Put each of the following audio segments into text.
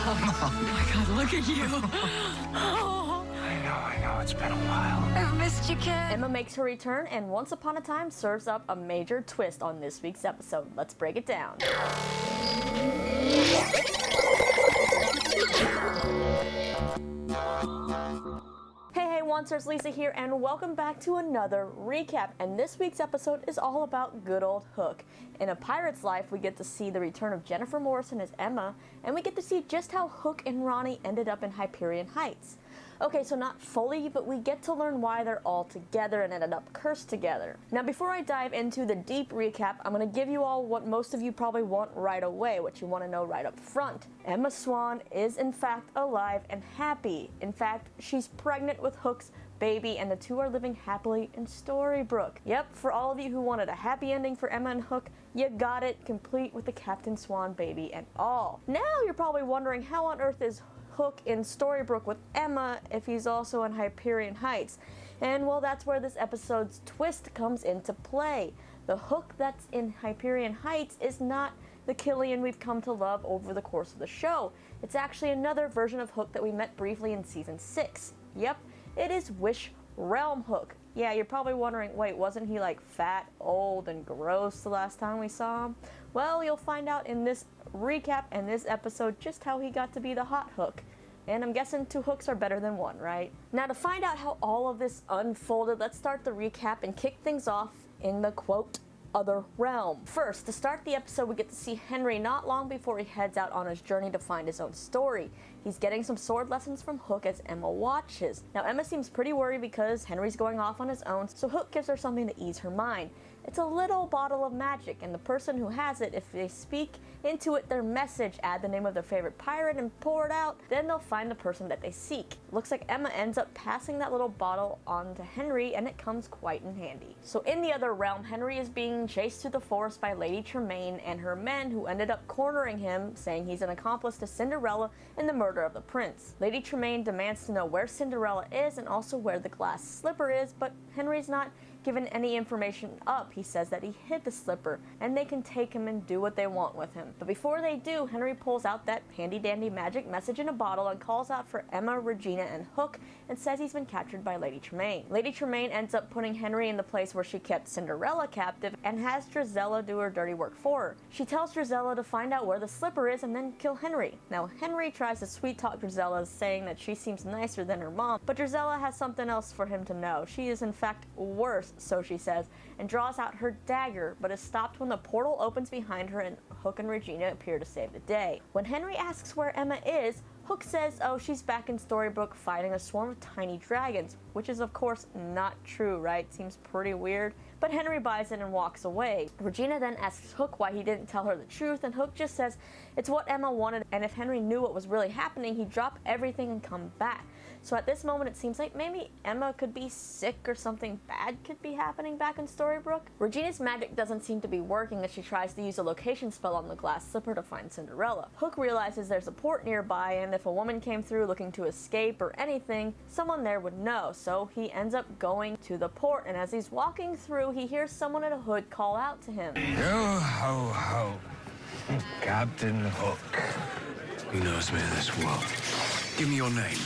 Oh my God, look at you. I know, it's been a while. I've missed you, kid. Emma makes her return and once upon a time serves up a major twist on this week's episode. Let's break it down. Hey, Wansters, Lisa here, and welcome back to another recap. And this week's episode is all about good old Hook. In A Pirate's Life, we get to see the return of Jennifer Morrison as Emma, and we get to see just how Hook and Ronnie ended up in Hyperion Heights. Okay, so not fully, but we get to learn why they're all together and ended up cursed together. Now, before I dive into the deep recap, I'm going to give you all what most of you probably want right away, what you want to know right up front. Emma Swan is in fact alive and happy. In fact, she's pregnant with Hook's baby, and the two are living happily in Storybrooke. Yep, for all of you who wanted a happy ending for Emma and Hook, you got it, complete with the Captain Swan baby and all. Now you're probably wondering, how on earth is Hook in Storybrooke with Emma if he's also in Hyperion Heights? And well, that's where this episode's twist comes into play. The Hook that's in Hyperion Heights is not the Killian we've come to love over the course of the show. It's actually another version of Hook that we met briefly in season 6. Yep, it is Wish Realm Hook. Yeah, you're probably wondering, wait, wasn't he like fat, old, and gross the last time we saw him? Well, you'll find out in this recap and this episode just how he got to be the hot Hook. And I'm guessing 2 hooks are better than 1, right? Now, to find out how all of this unfolded, let's start the recap and kick things off in the quote, other realm. First, to start the episode, we get to see Henry not long before he heads out on his journey to find his own story. He's getting some sword lessons from Hook as Emma watches. Now, Emma seems pretty worried because Henry's going off on his own, so Hook gives her something to ease her mind. It's a little bottle of magic, and the person who has it, if they speak into it their message, add the name of their favorite pirate, and pour it out, then they'll find the person that they seek. Looks like Emma ends up passing that little bottle on to Henry, and it comes quite in handy. So in the other realm, Henry is being chased through the forest by Lady Tremaine and her men, who ended up cornering him, saying he's an accomplice to Cinderella in the murder of the prince. Lady Tremaine demands to know where Cinderella is and also where the glass slipper is, but Henry's not given any information up. He says that he hid the slipper and they can take him and do what they want with him. But before they do, Henry pulls out that handy dandy magic message in a bottle and calls out for Emma, Regina, and Hook and says he's been captured by Lady Tremaine. Lady Tremaine ends up putting Henry in the place where she kept Cinderella captive and has Drizella do her dirty work for her. She tells Drizella to find out where the slipper is and then kill Henry. Now, Henry tries to sweet talk Drizella, saying that she seems nicer than her mom, but Drizella has something else for him to know. She is in fact worse, so she says, and draws out her dagger, but is stopped when the portal opens behind her and Hook and Regina appear to save the day. When Henry asks where Emma is, Hook says, oh, she's back in Storybrooke fighting a swarm of tiny dragons, which is of course not true, right? Seems pretty weird. But Henry buys it and walks away. Regina then asks Hook why he didn't tell her the truth, and Hook just says it's what Emma wanted, and if Henry knew what was really happening, he'd drop everything and come back. So at this moment, it seems like maybe Emma could be sick or something bad could be happening back in Storybrooke. Regina's magic doesn't seem to be working as she tries to use a location spell on the glass slipper to find Cinderella. Hook realizes there's a port nearby, and if a woman came through looking to escape or anything, someone there would know. So he ends up going to the port, and as he's walking through, he hears someone in a hood call out to him. Yo ho ho, Captain Hook. Who knows me in this world? Give me your name.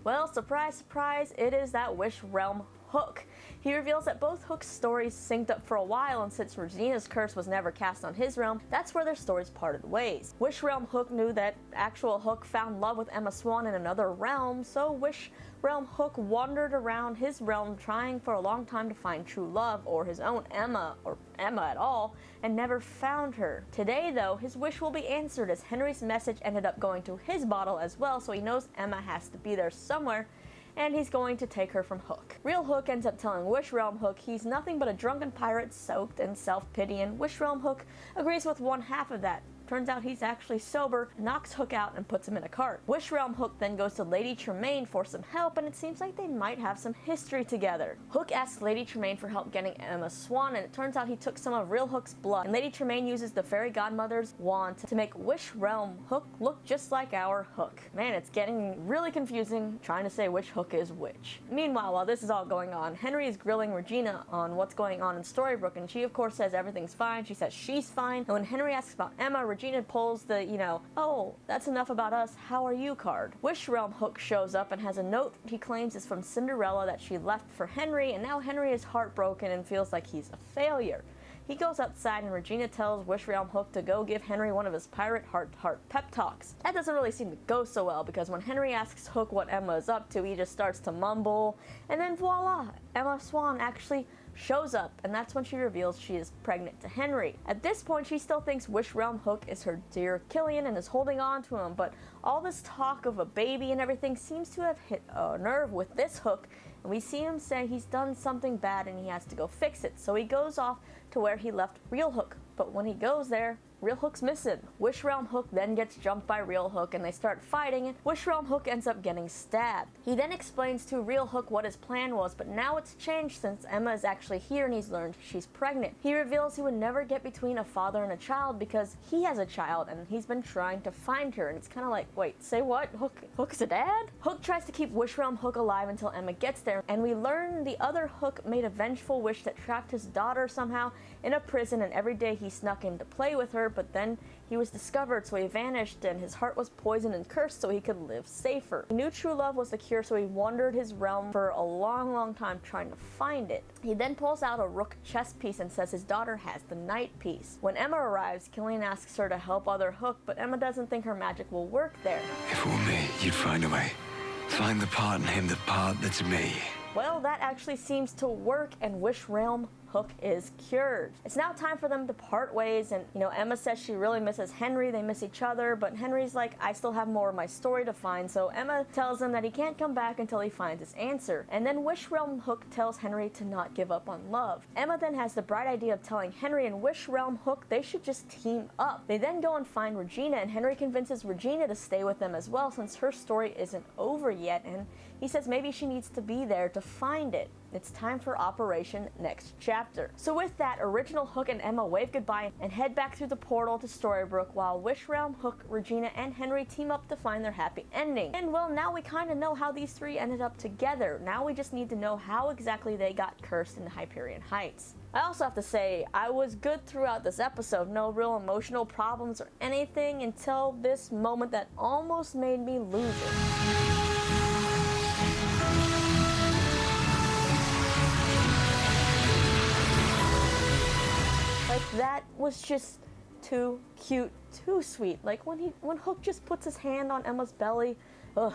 Well, surprise, surprise, it is that Wish Realm Hook. He reveals that both Hook's stories synced up for a while, and since Regina's curse was never cast on his realm, that's where their stories parted ways. Wish Realm Hook knew that actual Hook found love with Emma Swan in another realm, so Wish Realm Hook wandered around his realm trying for a long time to find true love, or his own Emma, or Emma at all, and never found her. Today, though, his wish will be answered as Henry's message ended up going to his bottle as well, so he knows Emma has to be there somewhere, and he's going to take her from Hook. Real Hook ends up telling Wish Realm Hook he's nothing but a drunken pirate soaked in self-pity, and Wish Realm Hook agrees with one half of that. Turns out he's actually sober, knocks Hook out, and puts him in a cart. Wish Realm Hook then goes to Lady Tremaine for some help, and it seems like they might have some history together. Hook asks Lady Tremaine for help getting Emma Swan, and it turns out he took some of Real Hook's blood. And Lady Tremaine uses the fairy godmother's wand to make Wish Realm Hook look just like our Hook. Man, it's getting really confusing trying to say which Hook is which. Meanwhile, while this is all going on, Henry is grilling Regina on what's going on in Storybrooke, and she of course says everything's fine. She says she's fine, and when Henry asks about Emma, Regina pulls the, oh, that's enough about us, how are you card. Wish Realm Hook shows up and has a note he claims is from Cinderella that she left for Henry, and now Henry is heartbroken and feels like he's a failure. He goes outside and Regina tells Wish Realm Hook to go give Henry one of his pirate heart pep talks. That doesn't really seem to go so well because when Henry asks Hook what Emma is up to, he just starts to mumble, and then voila, Emma Swan actually shows up, and that's when she reveals she is pregnant to Henry. At this point, she still thinks Wish Realm Hook is her dear Killian and is holding on to him, but all this talk of a baby and everything seems to have hit a nerve with this Hook, and we see him say he's done something bad and he has to go fix it. So he goes off to where he left Real Hook, but when he goes there, Real Hook's missing. Wish Realm Hook then gets jumped by Real Hook and they start fighting, and Wish Realm Hook ends up getting stabbed. He then explains to Real Hook what his plan was, but now it's changed since Emma is actually here and he's learned she's pregnant. He reveals he would never get between a father and a child because he has a child and he's been trying to find her, and it's kind of like, wait, say what? Hook's a dad? Hook tries to keep Wish Realm Hook alive until Emma gets there, and we learn the other Hook made a vengeful wish that trapped his daughter somehow in a prison, and every day he snuck in to play with her, but then he was discovered, so he vanished, and his heart was poisoned and cursed so he could live safer. He knew true love was the cure, so he wandered his realm for a long time trying to find it. He then pulls out a rook chess piece and says his daughter has the knight piece. When Emma arrives, Killian asks her to help other Hook, but Emma doesn't think her magic will work there. If it were me, you'd find a way. Find the part in him, the part that's me. Well, that actually seems to work, and Wish Realm Hook is cured. It's now time for them to part ways, and Emma says she really misses Henry. They miss each other, but Henry's like, I still have more of my story to find, so Emma tells him that he can't come back until he finds his answer. And then Wish Realm Hook tells Henry to not give up on love. Emma then has the bright idea of telling Henry and Wish Realm Hook they should just team up. They then go and find Regina, and Henry convinces Regina to stay with them as well since her story isn't over yet, and he says maybe she needs to be there to find it. It's time for Operation Next Chapter. So with that, original Hook and Emma wave goodbye and head back through the portal to Storybrooke while Wish Realm Hook, Regina, and Henry team up to find their happy ending. And well, now we kind of know how these three ended up together. Now we just need to know how exactly they got cursed in the Hyperion Heights. I also have to say, I was good throughout this episode. No real emotional problems or anything until this moment that almost made me lose it. Like, that was just too cute, too sweet. Like when Hook just puts his hand on Emma's belly, ugh.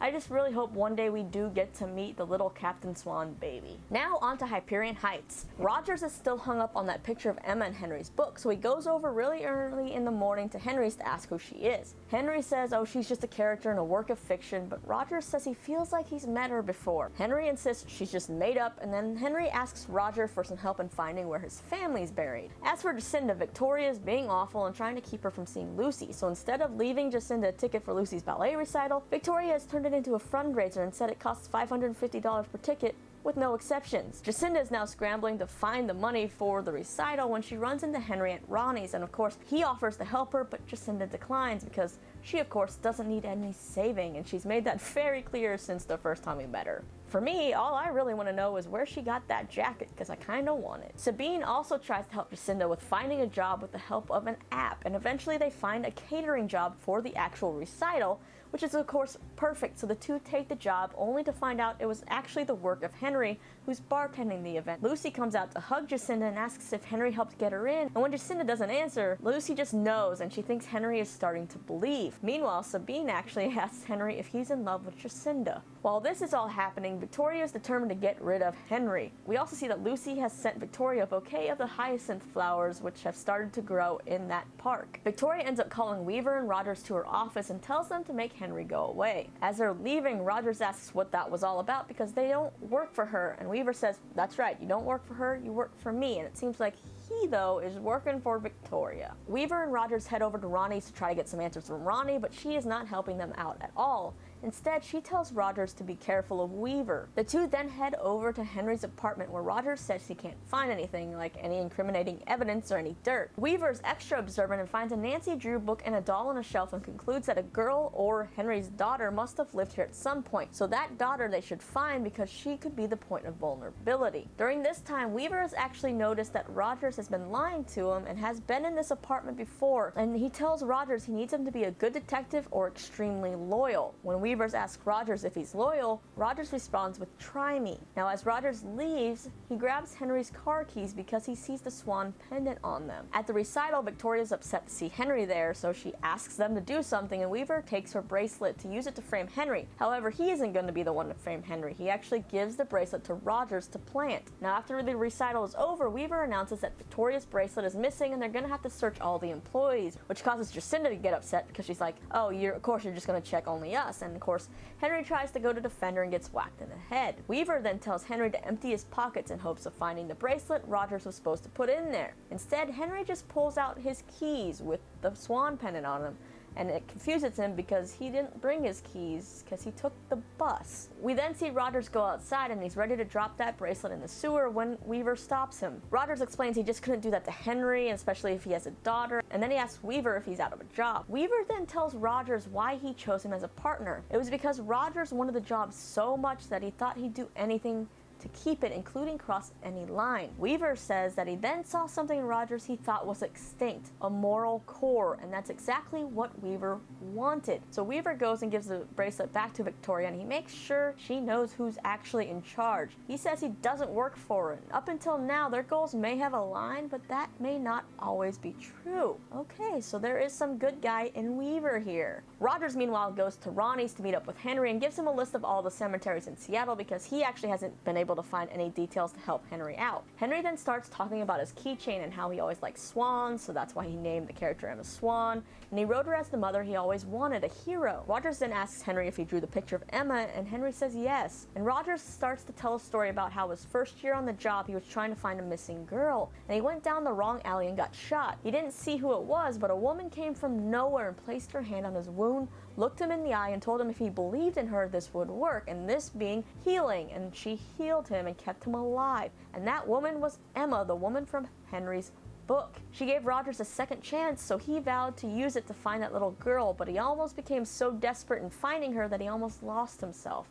I just really hope one day we do get to meet the little Captain Swan baby. Now on to Hyperion Heights. Rogers is still hung up on that picture of Emma in Henry's book, so he goes over really early in the morning to Henry's to ask who she is. Henry says, oh, she's just a character in a work of fiction, but Rogers says he feels like he's met her before. Henry insists she's just made up, and then Henry asks Roger for some help in finding where his family's buried. As for Jacinda, Victoria's being awful and trying to keep her from seeing Lucy, so instead of leaving Jacinda a ticket for Lucy's ballet recital, Victoria has turned it into a fundraiser and said it costs $550 per ticket with no exceptions. Jacinda is now scrambling to find the money for the recital when she runs into Henry at Ronnie's, and of course he offers to help her, but Jacinda declines because she of course doesn't need any saving, and she's made that very clear since the first time we met her. For me, all I really want to know is where she got that jacket, because I kind of want it. Sabine also tries to help Jacinda with finding a job with the help of an app, and eventually they find a catering job for the actual recital, which is of course perfect, so the two take the job only to find out it was actually the work of Henry, who's bartending the event. Lucy comes out to hug Jacinda and asks if Henry helped get her in, and when Jacinda doesn't answer, Lucy just knows and she thinks Henry is starting to believe. Meanwhile, Sabine actually asks Henry if he's in love with Jacinda. While this is all happening, Victoria is determined to get rid of Henry. We also see that Lucy has sent Victoria a bouquet of the hyacinth flowers which have started to grow in that park. Victoria ends up calling Weaver and Rogers to her office and tells them to make Henry go away. As they're leaving, Rogers asks what that was all about because they don't work for her, and Weaver says, that's right, you don't work for her, you work for me, and it seems like he, though, is working for Victoria. Weaver and Rogers head over to Ronnie's to try to get some answers from Ronnie, but she is not helping them out at all. Instead, she tells Rogers to be careful of Weaver. The two then head over to Henry's apartment where Rogers says he can't find anything, like any incriminating evidence or any dirt. Weaver is extra observant and finds a Nancy Drew book and a doll on a shelf and concludes that a girl or Henry's daughter must have lived here at some point. So that daughter they should find because she could be the point of vulnerability. During this time, Weaver has actually noticed that Rogers has been lying to him and has been in this apartment before, and he tells Rogers he needs him to be a good detective or extremely loyal. When Weavers asks Rogers if he's loyal, Rogers responds with "Try me." Now as Rogers leaves, he grabs Henry's car keys because he sees the swan pendant on them. At the recital, Victoria's upset to see Henry there, so she asks them to do something, and Weaver takes her bracelet to use it to frame Henry. However, he isn't going to be the one to frame Henry. He actually gives the bracelet to Rogers to plant. Now after the recital is over, Weaver announces that Victoria's bracelet is missing and they're going to have to search all the employees, which causes Jacinda to get upset because she's like, oh, of course you're just going to check only us. And of course, Henry tries to go to defend her and gets whacked in the head. Weaver then tells Henry to empty his pockets in hopes of finding the bracelet Rogers was supposed to put in there. Instead, Henry just pulls out his keys with the swan pendant on them, and it confuses him because he didn't bring his keys because he took the bus. We then see Rogers go outside and he's ready to drop that bracelet in the sewer when Weaver stops him. Rogers explains he just couldn't do that to Henry, especially if he has a daughter, and then he asks Weaver if he's out of a job. Weaver then tells Rogers why he chose him as a partner. It was because Rogers wanted the job so much that he thought he'd do anything to keep it, including cross any line. Weaver says that he then saw something in Rogers he thought was extinct, a moral core, and that's exactly what Weaver wanted. So Weaver goes and gives the bracelet back to Victoria, and he makes sure she knows who's actually in charge. He says he doesn't work for her. Up until now, their goals may have aligned, but that may not always be true. Okay, so there is some good guy in Weaver here. Rogers, meanwhile, goes to Ronnie's to meet up with Henry and gives him a list of all the cemeteries in Seattle because he actually hasn't been able to find any details to help Henry out. Henry then starts talking about his keychain and how he always liked swans, so that's why he named the character Emma Swan, and he wrote her as the mother he always wanted, a hero. Rogers then asks Henry if he drew the picture of Emma, and Henry says yes. And Rogers starts to tell a story about how his first year on the job he was trying to find a missing girl, and he went down the wrong alley and got shot. He didn't see who it was, but a woman came from nowhere and placed her hand on his wound, looked him in the eye, and told him if he believed in her this would work, and this being healing, and she healed him and kept him alive. And that woman was Emma, the woman from Henry's book. She gave Rogers a second chance, so he vowed to use it to find that little girl, but he almost became so desperate in finding her that he almost lost himself.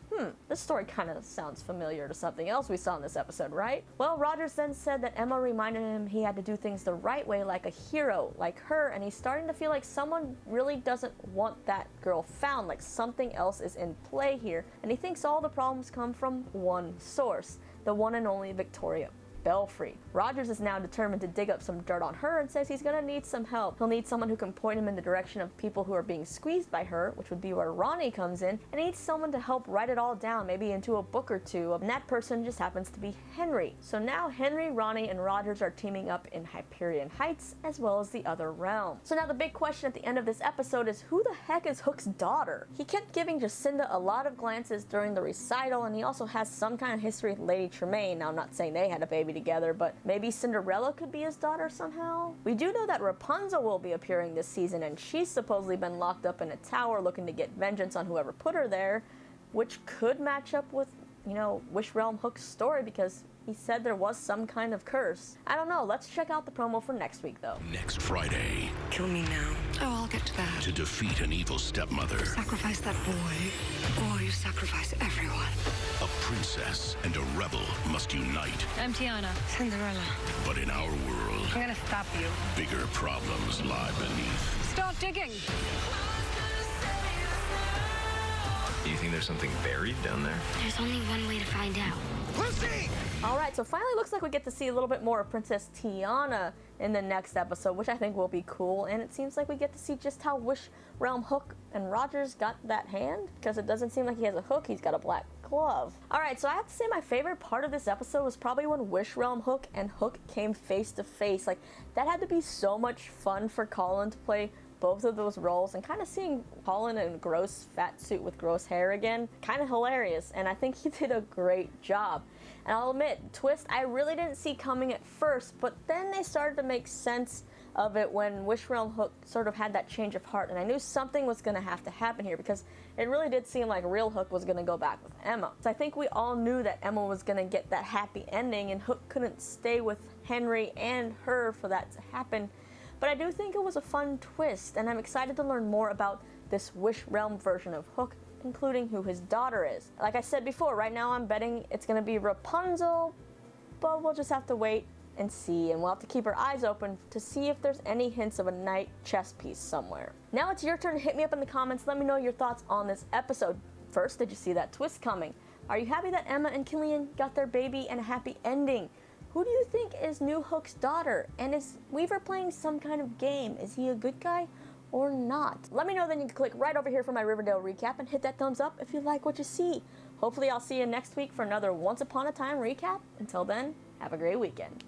This story kind of sounds familiar to something else we saw in this episode, right? Well, Rogers then said that Emma reminded him he had to do things the right way, like a hero, like her, and he's starting to feel like someone really doesn't want that girl found, like something else is in play here, and he thinks all the problems come from one source, the one and only Victoria Belfry. Rogers is now determined to dig up some dirt on her and says he's gonna need some help. He'll need someone who can point him in the direction of people who are being squeezed by her, which would be where Ronnie comes in, and he needs someone to help write it all down, maybe into a book or two, and that person just happens to be Henry. So now Henry, Ronnie, and Rogers are teaming up in Hyperion Heights, as well as the other realm. So now the big question at the end of this episode is, who the heck is Hook's daughter? He kept giving Jacinda a lot of glances during the recital, and he also has some kind of history with Lady Tremaine. Now, I'm not saying they had a baby together, but maybe Cinderella could be his daughter somehow? We do know that Rapunzel will be appearing this season, and she's supposedly been locked up in a tower looking to get vengeance on whoever put her there, which could match up with, Wish Realm Hook's story because he said there was some kind of curse. I don't know. Let's check out the promo for next week, though. Next Friday, Kill me now. Oh, I'll get to that. to defeat an evil stepmother, Sacrifice that boy, or you sacrifice everyone. a princess and a rebel must unite. I'm Tiana. Cinderella. But in our world, I'm gonna stop you. bigger problems lie beneath. Start digging. Do you think there's something buried down there? There's only one way to find out. Alright, so finally looks like we get to see a little bit more of Princess Tiana in the next episode, which I think will be cool, and it seems like we get to see just how Wish Realm Hook and Rogers got that hand, because it doesn't seem like he has a hook, he's got a black glove. Alright, so I have to say my favorite part of this episode was probably when Wish Realm Hook and Hook came face to face. Like, that had to be so much fun for Colin to play both of those roles, and kind of seeing Colin in a gross fat suit with gross hair again, kind of hilarious, and I think he did a great job. And I'll admit, twist I really didn't see coming at first, but then they started to make sense of it when Wish Realm Hook sort of had that change of heart, and I knew something was going to have to happen here because it really did seem like real Hook was going to go back with Emma. So I think we all knew that Emma was going to get that happy ending, and Hook couldn't stay with Henry and her for that to happen. But I do think it was a fun twist, and I'm excited to learn more about this Wish Realm version of Hook, including who his daughter is. Like I said before, right now I'm betting it's going to be Rapunzel, but we'll just have to wait and see, and we'll have to keep our eyes open to see if there's any hints of a knight chess piece somewhere. Now it's your turn to hit me up in the comments. Let me know your thoughts on this episode. First, did you see that twist coming? Are you happy that Emma and Killian got their baby and a happy ending? Who do you think is New Hook's daughter? And is Weaver playing some kind of game? Is he a good guy or not? Let me know, then you can click right over here for my Riverdale recap and hit that thumbs up if you like what you see. Hopefully I'll see you next week for another Once Upon a Time recap. Until then, have a great weekend.